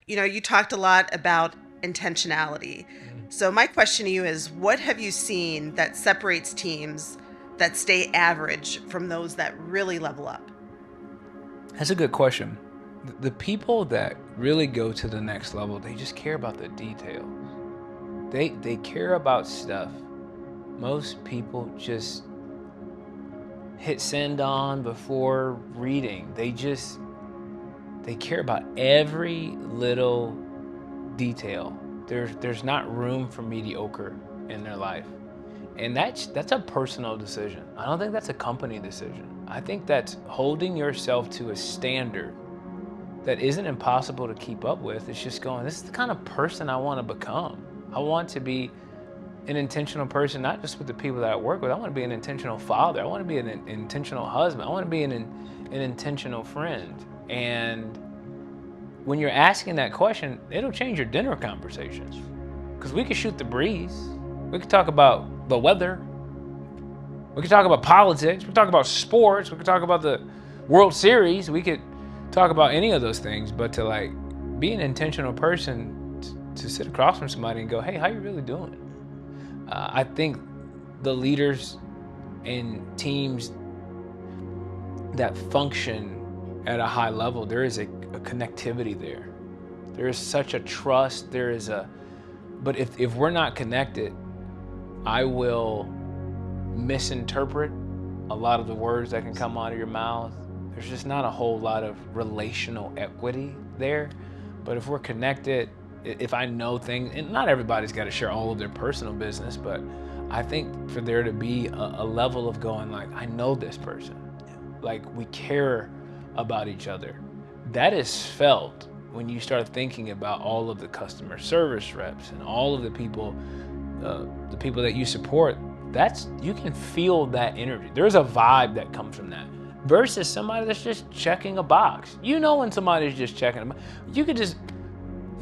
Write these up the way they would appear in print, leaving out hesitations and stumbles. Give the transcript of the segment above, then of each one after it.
You talked a lot about intentionality. So my question to you is, what have you seen that separates teams that stay average from those that really level up? That's a good question. The people that really go to the next level, they just care about the details. They care about stuff most people just hit send on before reading. They care about every little detail. There's not room for mediocre in their life. And that's a personal decision. I don't think that's a company decision. I think that's holding yourself to a standard that isn't impossible to keep up with. It's just going, this is the kind of person I want to become. I want to be an intentional person, not just with the people that I work with. I want to be an intentional father. I want to be an intentional husband. I want to be an intentional friend. And when you're asking that question, it'll change your dinner conversations. Because we could shoot the breeze. We could talk about the weather. We could talk about politics. We could talk about sports. We could talk about the World Series. We could talk about any of those things. But to like be an intentional person, to sit across from somebody and go, hey, how you really doing? I think the leaders and teams that function at a high level, there is a connectivity there. There is such a trust. But if we're not connected, I will misinterpret a lot of the words that can come out of your mouth. There's just not a whole lot of relational equity there. But if we're connected, if I know things, and not everybody's got to share all of their personal business, but I think for there to be a level of going like, I know this person, like we care about each other. That is felt when you start thinking about all of the customer service reps and all of the people that you support. You can feel that energy. There's a vibe that comes from that versus somebody that's just checking a box. You know when somebody's just checking a box. You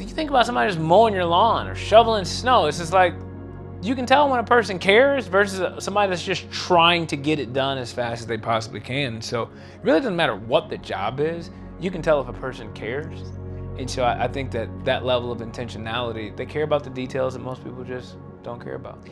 think about somebody just mowing your lawn or shoveling snow. It's just like, you can tell when a person cares versus somebody that's just trying to get it done as fast as they possibly can. So it really doesn't matter what the job is. You can tell if a person cares. And so I think that level of intentionality, they care about the details that most people just don't care about.